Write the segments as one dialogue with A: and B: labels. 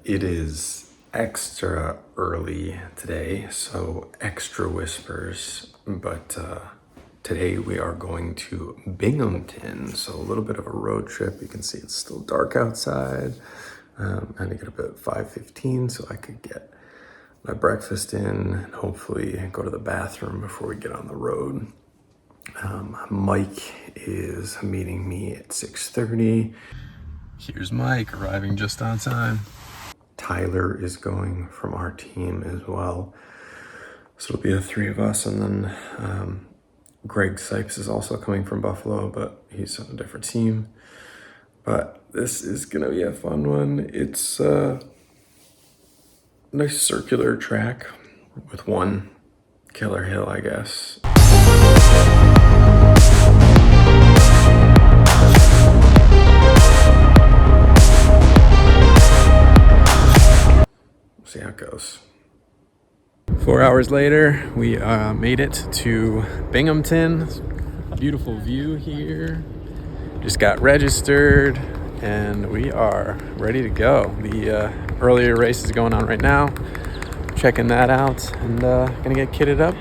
A: It is extra early today, so extra whispers, but today we are going to Binghamton, so a little bit of a road trip. You can see it's still dark outside. I had to get up at 5:15 so I could get my breakfast in and hopefully go to the bathroom before we get on the road. Mike is meeting me at 6:30. Here's Mike arriving just on time. Tyler is going from our team as well. So it'll be the three of us, and then Greg Sykes is also coming from Buffalo, but he's on a different team. But this is gonna be a fun one. It's a nice circular track with one killer hill, I guess. See how it goes. 4 hours later, we made it to Binghamton. Beautiful view here. Just got registered and we are ready to go. The earlier race is going on right now. Checking that out and gonna get kitted up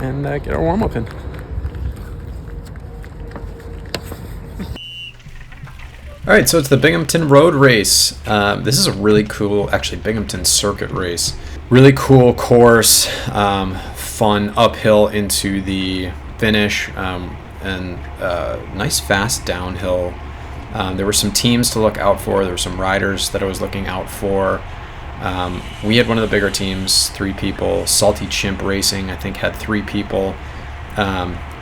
A: and get our warm-up in. All right, so it's the Binghamton Road Race. This is a really cool, actually Binghamton Circuit Race. Really cool course, fun uphill into the finish, and nice fast downhill. There were some teams to look out for. There were some riders that I was looking out for. We had one of the bigger teams, 3 people. Salty Chimp Racing, I think, had 3 people.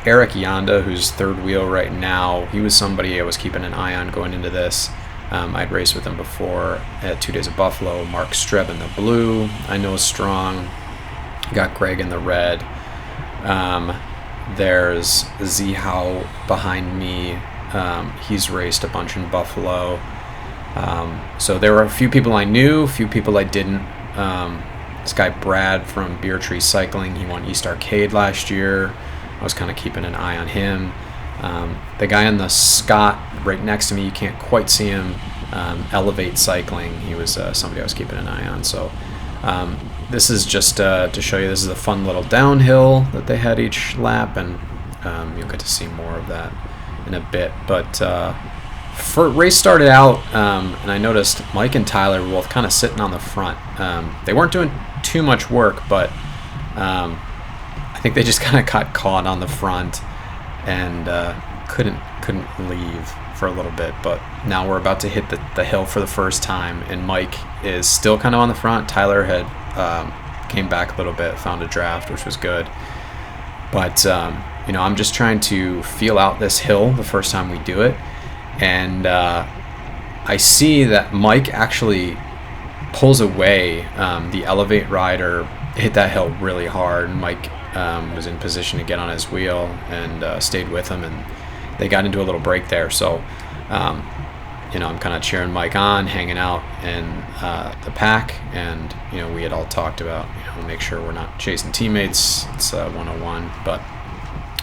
A: Eric Yonda, who's third wheel right now, he was somebody I was keeping an eye on going into this. I'd raced with him before at 2 Days of Buffalo. Mark Streb in the blue, I know is strong. Got Greg in the red. There's Zihao behind me. He's raced a bunch in Buffalo. So there were a few people I knew, a few people I didn't. This guy Brad from Beer Tree Cycling, he won East Arcade last year. I was kind of keeping an eye on him. The guy on the Scott right next to me, you can't quite see him, Elevate Cycling. He was somebody I was keeping an eye on. So this is just to show you, this is a fun little downhill that they had each lap, and you'll get to see more of that in a bit. But race started out, and I noticed Mike and Tyler were both kind of sitting on the front. They weren't doing too much work, but I think they just kind of got caught on the front and couldn't leave for a little bit. But now we're about to hit the hill for the first time, and Mike is still kind of on the front. Tyler had came back a little bit, found a draft, which was good. But I'm just trying to feel out this hill the first time we do it, and I see that Mike actually pulls away. The Elevate rider hit that hill really hard. Mike was in position to get on his wheel and stayed with him, and they got into a little break there. So I'm kind of cheering Mike on, hanging out in the pack, and we had all talked about make sure we're not chasing teammates. It's 101, but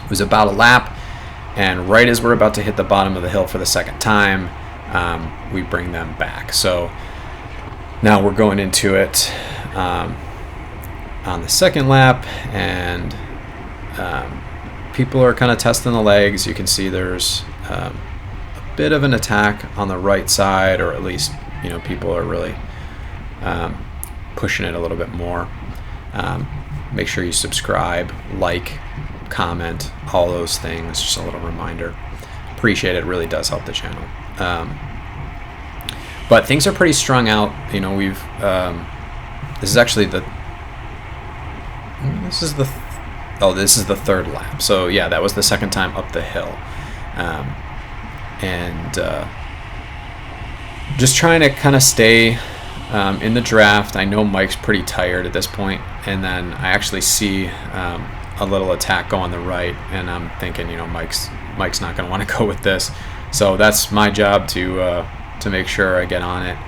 A: it was about a lap, and right as we're about to hit the bottom of the hill for the second time, we bring them back. So now we're going into it on the second lap, and people are kind of testing the legs. You can see there's a bit of an attack on the right side, or at least people are really pushing it a little bit more. Make sure you subscribe, like, comment, all those things. Just a little reminder. Appreciate it. It really does help the channel. But things are pretty strung out. We've this is actually this is the third lap. So yeah, that was the second time up the hill, and just trying to kind of stay in the draft. I know Mike's pretty tired at this point, and then I actually see a little attack go on the right, and I'm thinking, Mike's not going to want to go with this. So that's my job to make sure I get on it.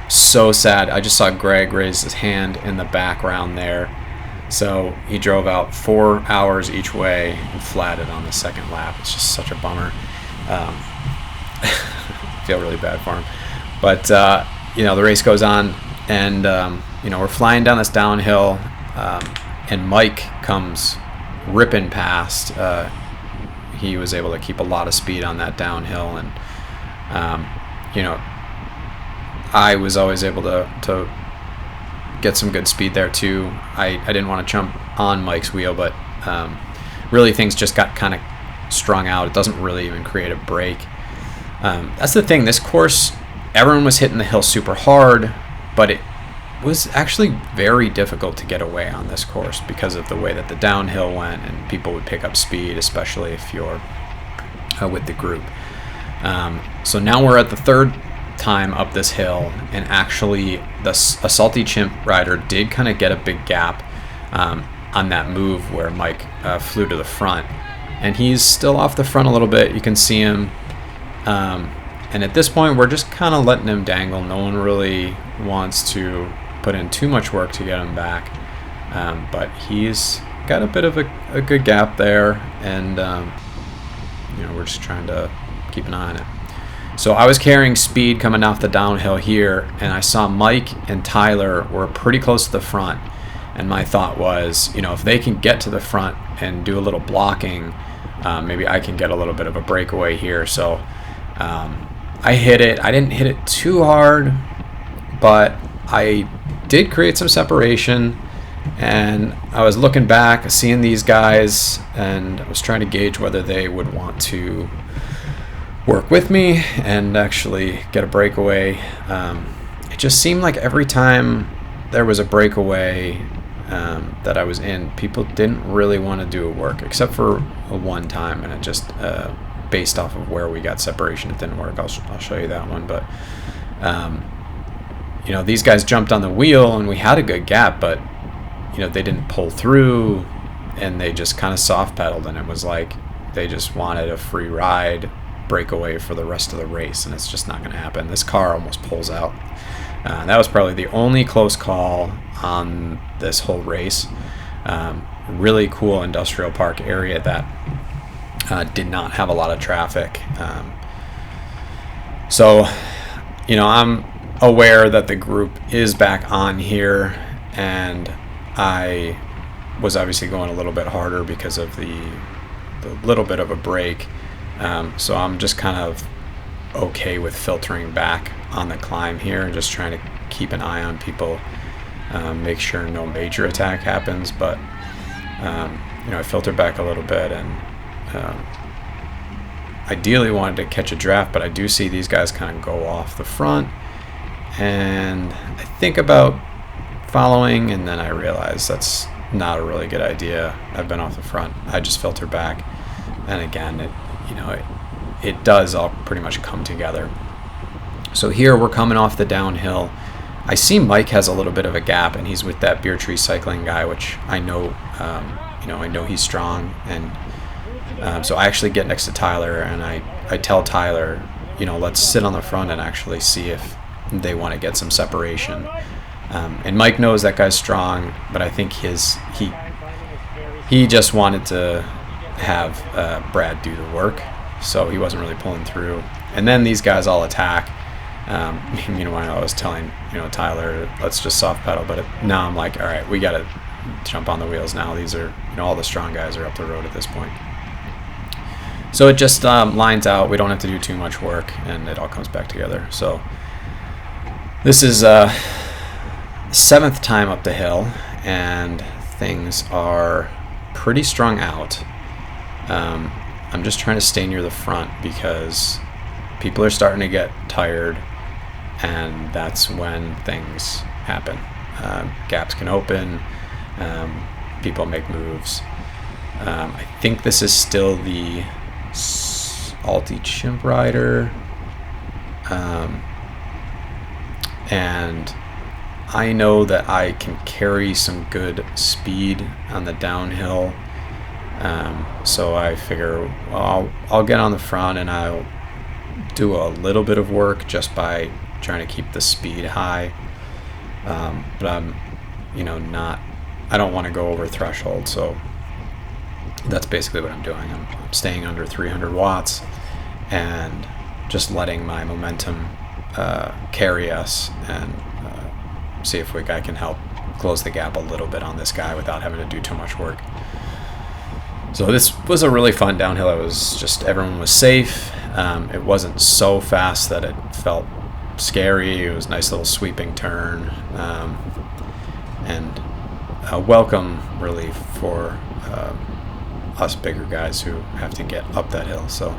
A: So sad. I just saw Greg raise his hand in the background there. So he drove out 4 hours each way and flatted on the second lap. It's just such a bummer. I feel really bad for him. But, the race goes on. And we're flying down this downhill, and Mike comes ripping past. He was able to keep a lot of speed on that downhill, and I was always able to get some good speed there too. I didn't want to jump on Mike's wheel, but really things just got kind of strung out. It doesn't really even create a break. That's the thing. This course, everyone was hitting the hill super hard, but it was actually very difficult to get away on this course because of the way that the downhill went, and people would pick up speed, especially if you're with the group. So now we're at the third time up this hill, and actually a Salty Chimp rider did kind of get a big gap on that move where Mike flew to the front, and he's still off the front a little bit. You can see him, and at this point we're just kind of letting him dangle. No one really wants to put in too much work to get him back, but he's got a bit of a good gap there, and we're just trying to keep an eye on it. So I was carrying speed coming off the downhill here, and I saw Mike and Tyler were pretty close to the front, and my thought was, if they can get to the front and do a little blocking, maybe I can get a little bit of a breakaway here. So I hit it. I didn't hit it too hard, but I did create some separation, and I was looking back, seeing these guys, and I was trying to gauge whether they would want to work with me and actually get a breakaway. It just seemed like every time there was a breakaway that I was in, people didn't really want to do a work, except for one time, and it just based off of where we got separation, it didn't work. I'll show you that one, but these guys jumped on the wheel and we had a good gap, but they didn't pull through, and they just kind of soft pedaled, and it was like they just wanted a free ride breakaway for the rest of the race, and it's just not going to happen. This car almost pulls out. That was probably the only close call on this whole race. Really cool industrial park area that did not have a lot of traffic. So I'm aware that the group is back on here, and I was obviously going a little bit harder because of the little bit of a break. So I'm just kind of okay with filtering back on the climb here and just trying to keep an eye on people, make sure no major attack happens. But I filtered back a little bit, and ideally wanted to catch a draft, but I do see these guys kind of go off the front, and I think about following, and then I realize that's not a really good idea. I've been off the front. I just filter back, and again, it does all pretty much come together. So here we're coming off the downhill. I see Mike has a little bit of a gap, and he's with that Beer Tree Cycling guy, which I know, I know he's strong, and so I actually get next to Tyler, and I tell Tyler, let's sit on the front and actually see if they want to get some separation. And Mike knows that guy's strong, but I think he just wanted to have Brad do the work, so he wasn't really pulling through. And then these guys all attack. Meanwhile, I was telling Tyler, let's just soft pedal, but now I'm like, all right, we gotta jump on the wheels now. These are all the strong guys are up the road at this point. So it just lines out. We don't have to do too much work, and it all comes back together. So this is 7th time up the hill, and things are pretty strung out. I'm just trying to stay near the front because people are starting to get tired, and that's when things happen. Gaps can open, people make moves. I think this is still the Salty Chimp rider, and I know that I can carry some good speed on the downhill. So I figure, well, I'll get on the front and I'll do a little bit of work just by trying to keep the speed high. But I'm, I don't want to go over threshold, so that's basically what I'm doing. I'm staying under 300 watts and just letting my momentum carry us and see if I can help close the gap a little bit on this guy without having to do too much work. So this was a really fun downhill. It was just, everyone was safe. It wasn't so fast that it felt scary. It was a nice little sweeping turn, and a welcome relief for us bigger guys who have to get up that hill. So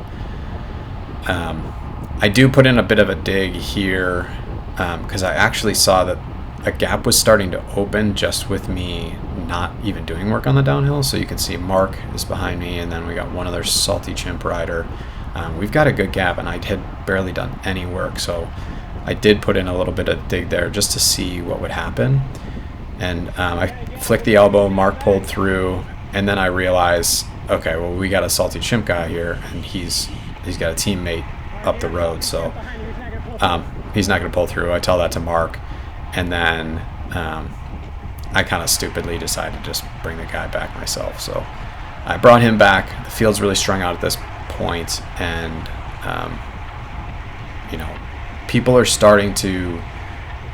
A: I do put in a bit of a dig here because I actually saw that a gap was starting to open just with me not even doing work on the downhill. So you can see Mark is behind me, and then we got one other salty chimp rider. We've got a good gap, and I had barely done any work, so I did put in a little bit of dig there just to see what would happen. And I flicked the elbow, Mark pulled through, and then I realized, okay, well, we got a salty chimp guy here, and he's got a teammate up the road, so he's not going to pull through. I tell that to Mark, and then I kind of stupidly decided to just bring the guy back myself. So I brought him back. The field's really strung out at this point, and people are starting to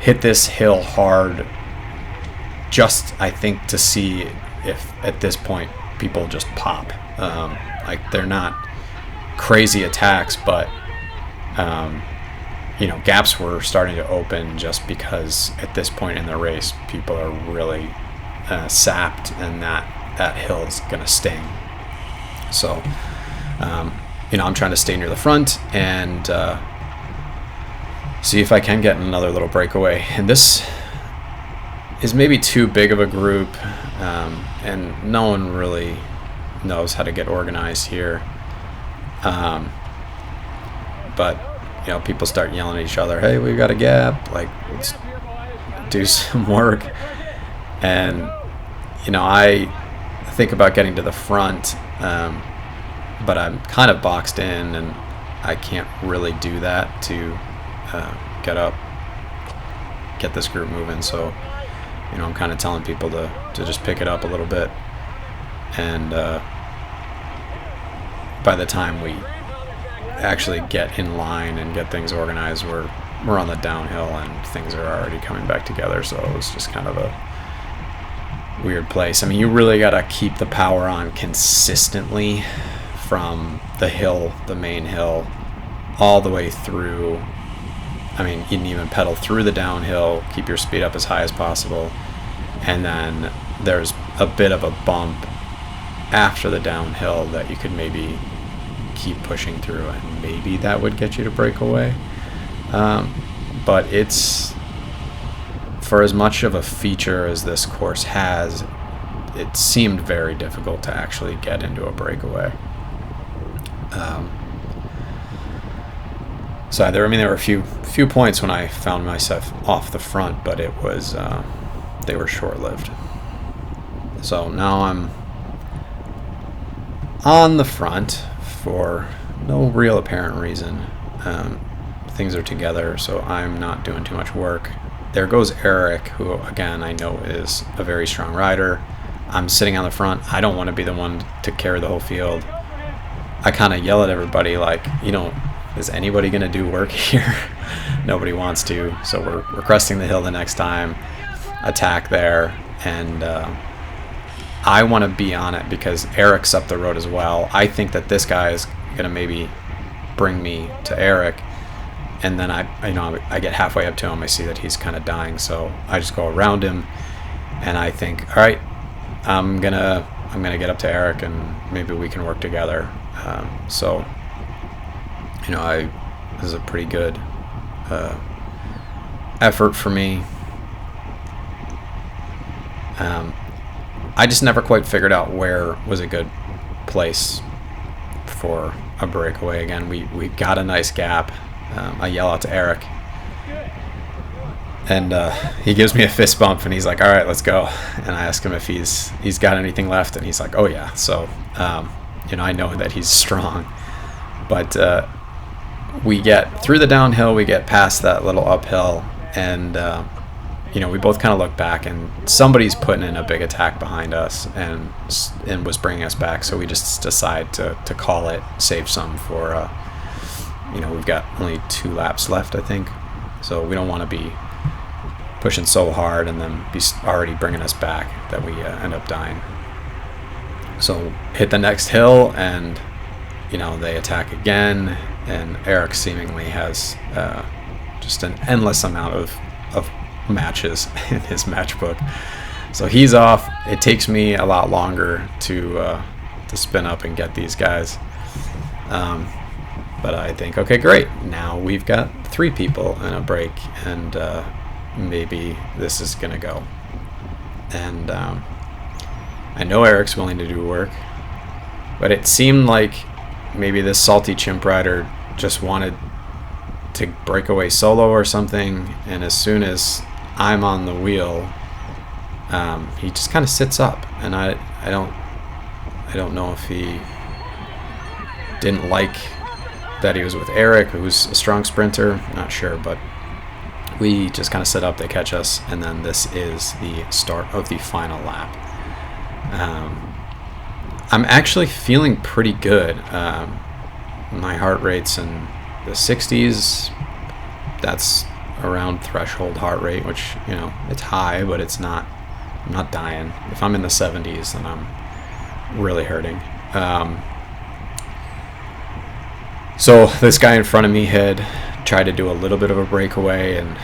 A: hit this hill hard, just I think to see if at this point people just pop. Like, they're not crazy attacks, but gaps were starting to open just because at this point in the race people are really sapped, and that hill's gonna sting. So I'm trying to stay near the front and see if I can get another little breakaway. And this is maybe too big of a group, and no one really knows how to get organized here. But people start yelling at each other, hey, we've got a gap, like, let's do some work. And I think about getting to the front, but I'm kind of boxed in, and I can't really do that to get this group moving. So I'm kind of telling people to just pick it up a little bit, and by the time we actually get in line and get things organized, we're on the downhill and things are already coming back together. So it was just kind of a weird place. I mean, you really got to keep the power on consistently from the hill, the main hill, all the way through. I mean, you can even pedal through the downhill, keep your speed up as high as possible, and then there's a bit of a bump after the downhill that you could maybe keep pushing through, and maybe that would get you to break away. But it's, for as much of a feature as this course has, it seemed very difficult to actually get into a breakaway. So there were a few points when I found myself off the front, but it was they were short-lived. So now I'm on the front for no real apparent reason. Things are together, so I'm not doing too much work. There goes Eric, who again I know is a very strong rider. I'm sitting on the front. I don't want to be the one to carry the whole field. I kind of yell at everybody like, is anybody going to do work here? Nobody wants to. So we're cresting the hill the next time, attack there, and I want to be on it because Eric's up the road as well. I think that this guy is going to maybe bring me to Eric, and then I get halfway up to him. I see that he's kind of dying, so I just go around him, and I think, all right, I'm gonna get up to Eric, and maybe we can work together. So this is a pretty good effort for me. I just never quite figured out where was a good place for a breakaway. Again, we got a nice gap. I yell out to Eric, and he gives me a fist bump, and he's like, all right, let's go. And I ask him if he's got anything left, and he's like, oh yeah. So I know that he's strong, but we get through the downhill, we get past that little uphill, and we both kind of look back, and somebody's putting in a big attack behind us and was bringing us back. So we just decide to call it, save some for we've got only 2 laps left, I think, so we don't want to be pushing so hard and then be already bringing us back that we end up dying. So hit the next hill, and they attack again, and Eric seemingly has just an endless amount of matches in his match book. So he's off. It takes me a lot longer to spin up and get these guys. But I think, okay, great. Now we've got 3 people in a break, and maybe this is going to go. And I know Eric's willing to do work, but it seemed like maybe this salty chimp rider just wanted to break away solo or something, and as soon as I'm on the wheel, he just kind of sits up, and I don't know if he didn't like that he was with Eric, who's a strong sprinter, not sure, but we just kind of sit up, they catch us, and then this is the start of the final lap. I'm actually feeling pretty good. My heart rate's in the 60s. That's around threshold heart rate, which, it's high, but it's not, I'm not dying. If I'm in the 70s, then I'm really hurting. So this guy in front of me had tried to do a little bit of a breakaway, and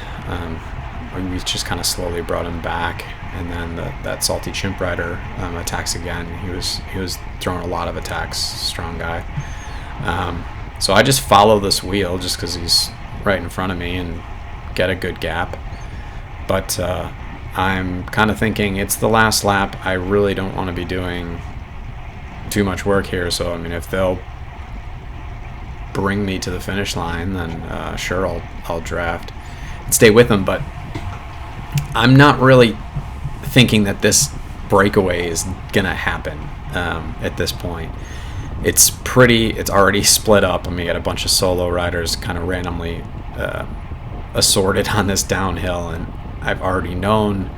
A: we just kind of slowly brought him back. And then that salty chimp rider attacks again. He was throwing a lot of attacks, strong guy. So I just follow this wheel just because he's right in front of me and get a good gap. But I'm kind of thinking it's the last lap. I really don't want to be doing too much work here. So, if they'll bring me to the finish line, then sure, I'll draft and stay with them. But I'm not really thinking that this breakaway is gonna happen at this point. It's already split up. You got a bunch of solo riders kind of randomly assorted on this downhill, and I've already known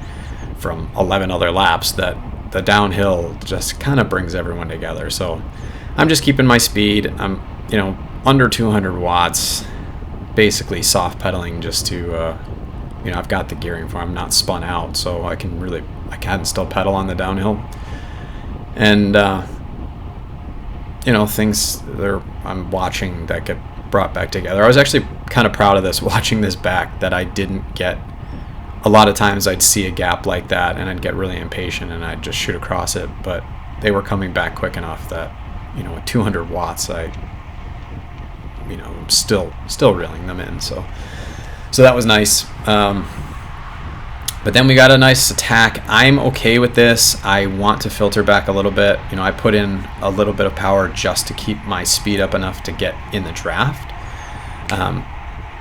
A: from 11 other laps that the downhill just kind of brings everyone together. So I'm just keeping my speed. I'm under 200 watts, basically soft pedaling just to I've got the gearing for it. I'm not spun out, so I can still pedal on the downhill. And things I'm watching that get brought back together. I was actually kind of proud of this, watching this back, that I didn't get. A lot of times I'd see a gap like that and I'd get really impatient and I'd just shoot across it, but they were coming back quick enough that at 200 watts I'm still reeling them in. So that was nice. But then we got a nice attack. I'm okay with this. I want to filter back a little bit. I put in a little bit of power just to keep my speed up enough to get in the draft.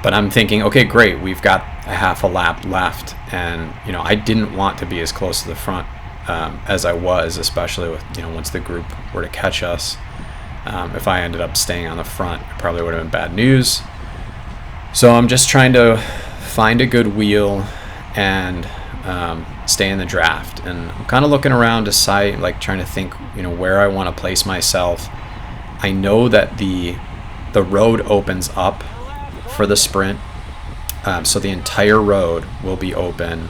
A: But I'm thinking, okay, great. We've got a half a lap left. And, I didn't want to be as close to the front as I was, especially with, once the group were to catch us. If I ended up staying on the front, it probably would have been bad news. So I'm just trying to find a good wheel and stay in the draft. And I'm kind of looking around to trying to think, where I want to place myself. I know that the road opens up for the sprint, so the entire road will be open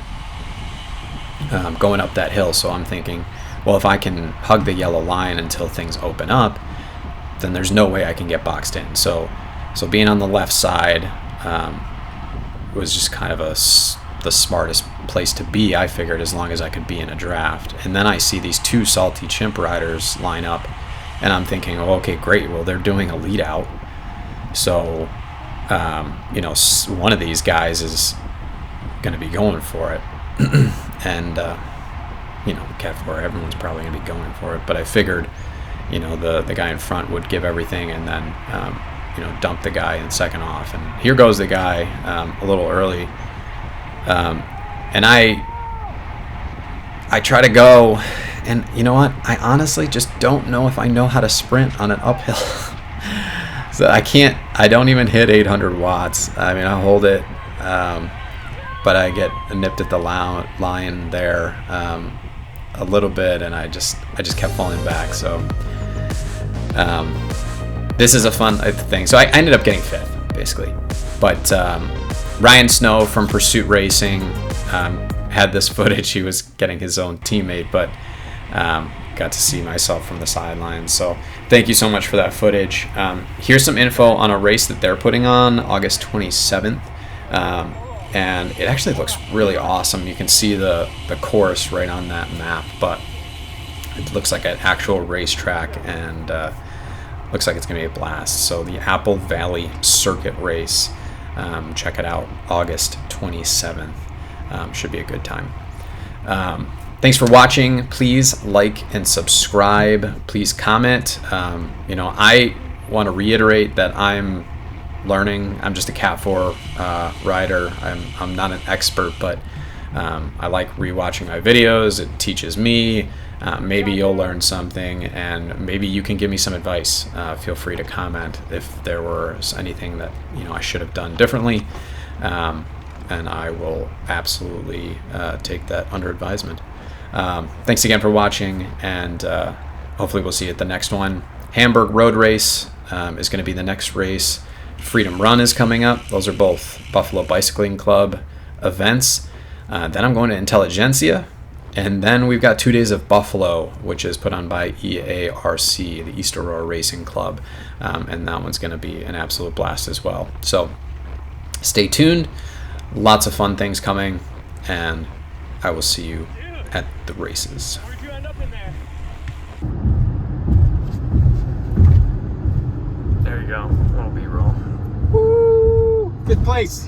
A: going up that hill. So I'm thinking, well, if I can hug the yellow line until things open up, then there's no way I can get boxed in. So being on the left side was just kind of the smartest place to be, I figured, as long as I could be in a draft. And then I see these 2 salty chimp riders line up, and I'm thinking, oh, okay, great. Well, they're doing a lead out. So, one of these guys is going to be going for it. And, Cat4, everyone's probably going to be going for it. But I figured, the guy in front would give everything and then, dump the guy in second off. And here goes the guy a little early. And I try to go, and you know what? I honestly just don't know if I know how to sprint on an uphill. So I don't even hit 800 watts. I hold it, but I get nipped at the line there a little bit, and I just kept falling back. So this is a fun thing. So I ended up getting 5th, basically. But Ryan Snow from Pursuit Racing had this footage. He was getting his own teammate, but got to see myself from the sidelines. So thank you so much for that footage. Here's some info on a race that they're putting on August 27th. And it actually looks really awesome. You can see the course right on that map, but it looks like an actual racetrack, and looks like it's going to be a blast. So the Apple Valley Circuit Race, check it out, August 27th. Should be a good time. Thanks for watching. Please like and subscribe. Please comment. I want to reiterate that I'm learning. I'm just a Cat 4 rider. I'm not an expert, but I like rewatching my videos. It teaches me. Maybe you'll learn something, and maybe you can give me some advice. Feel free to comment if there was anything that I should have done differently, and I will absolutely take that under advisement. Thanks again for watching, and hopefully we'll see you at the next one. Hamburg Road Race is going to be the next race. Freedom Run is coming up. Those are both Buffalo Bicycling Club events. Then I'm going to Intelligentsia. And then we've got 2 days of Buffalo, which is put on by EARC, the East Aurora Racing Club. And that one's going to be an absolute blast as well. So stay tuned. Lots of fun things coming. And I will see you at the races.
B: Where'd you end up in there? There you go. A little B-roll.
C: Woo! Good place.